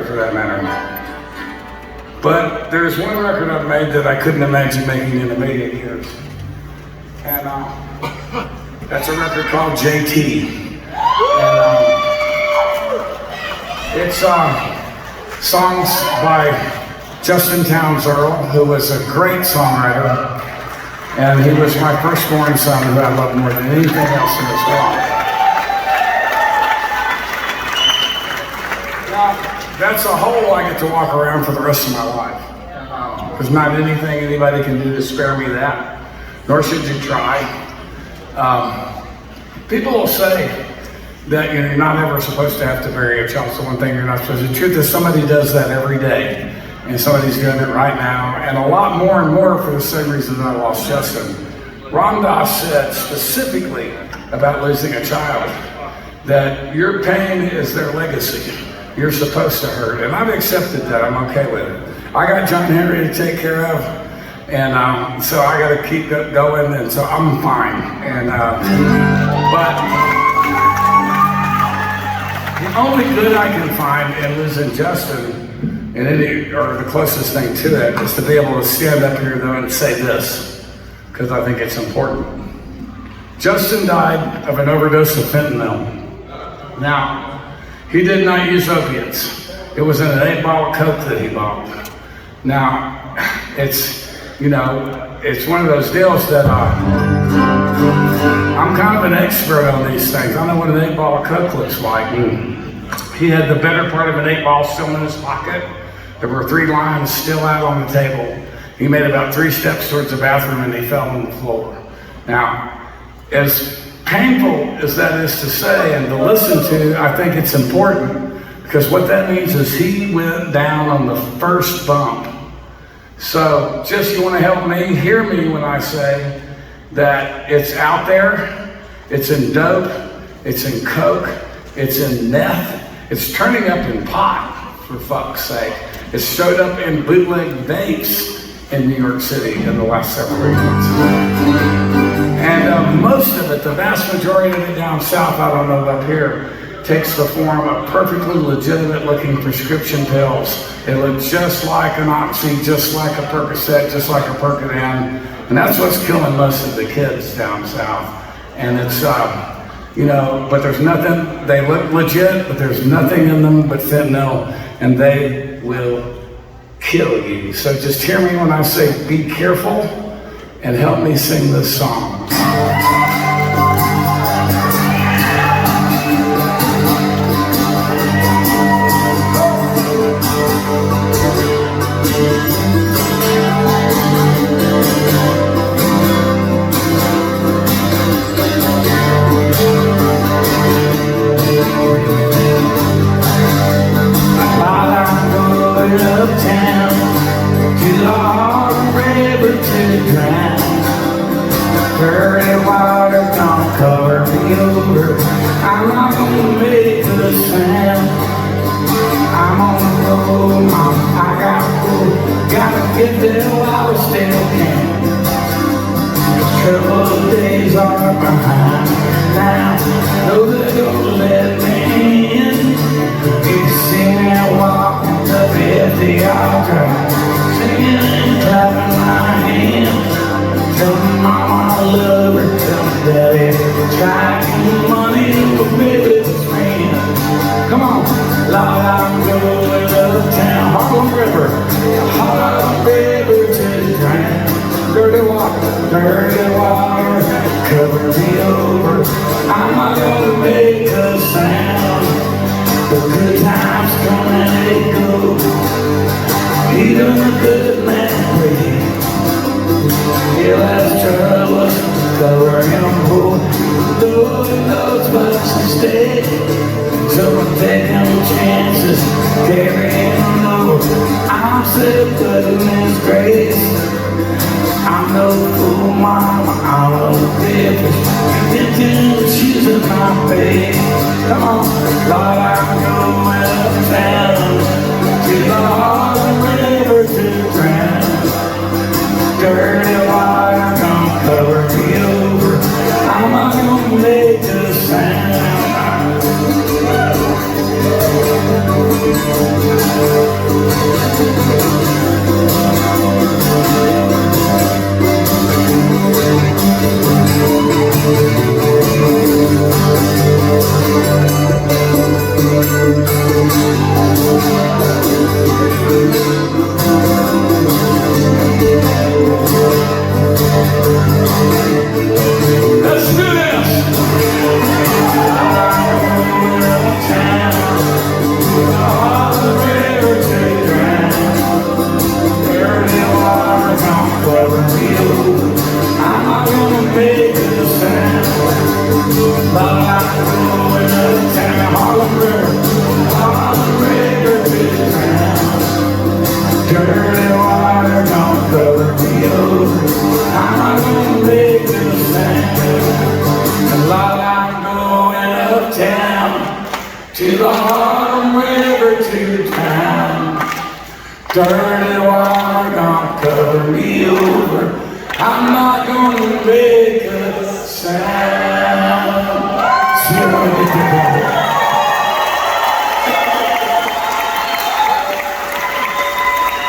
for that matter. But there's one record I've made that I couldn't imagine making in immediate years. And that's a record called JT. And it's songs by Justin Townes Earle, who was a great songwriter. And he was my firstborn son who I love more than anything else in this world. Now, that's a hole I get to walk around for the rest of my life. Because not anything anybody can do to spare me that, nor should you try. People will say that you're not ever supposed to have to bury a child. So one thing you're not supposed to. The truth is somebody does that every day. And somebody's doing it right now, and a lot more and more for the same reason that I lost Justin. Ram Dass said specifically about losing a child that your pain is their legacy. You're supposed to hurt, and I've accepted that. I'm okay with it. I got John Henry to take care of, and so I got to keep going, and so I'm fine. And but the only good I can find in losing Justin, and or the closest thing to that, is to be able to stand up here though and say this, because I think it's important. Justin died of an overdose of fentanyl. Now, he did not use opiates. It was in an 8-bottle Coke that he bought. Now, it's, you know, it's one of those deals that I'm kind of an expert on these things. I know what an 8-bottle Coke looks like. And he had the better part of an 8-ball still in his pocket. There were 3 lines still out on the table. He made about 3 steps towards the bathroom and he fell on the floor. Now, as painful as that is to say and to listen to, I think it's important because what that means is he went down on the first bump. So just you want to help me, hear me when I say that it's out there, it's in dope, it's in coke, it's in meth, it's turning up in pot, for fuck's sake. It showed up in bootleg vapes in New York City in the last several months. And most of it, the vast majority of it down south, I don't know up here, takes the form of perfectly legitimate looking prescription pills. It looks just like an Oxy, just like a Percocet, just like a Percodan. And that's what's killing most of the kids down south. And it's, you know, but there's nothing, they look legit, but there's nothing in them but fentanyl, and they will kill you. So just hear me when I say be careful and help me sing this song. Uptown to the Harlem River to drown. Dirty water gonna cover me over. I'm not gonna make a sound. I'm on the road, mom, I gotta get there while I still can. Troubled days are behind now. No, they're gonna let me in. You see me walking up at the altar, singing and clapping my hands. Tell me mama I love her, tell me daddy try to get money with business man. Come on, Lord, I'm going uptown, Harlem River, Harlem River to drown. Dirty water, cover me over. I'm not gonna make a sound. The good times come and they go. Even a good man prays. He'll have trouble cover him whole. Though he knows what's to stay. So I'm taking chances, carrying low. I'm still putting His grace. I'm no fool, mama, I'm no bitch. Intention she's in my face. Come on, Lord, I'm going uptown to the Harlem River to drown. Dirty water gonna cover me over. I'm not gonna make a sound. Dirty water gonna cover me over. I'm not gonna make a sound. And while I'm going uptown to the Harlem River to town, dirty water gonna cover me over. I'm not gonna make a sound.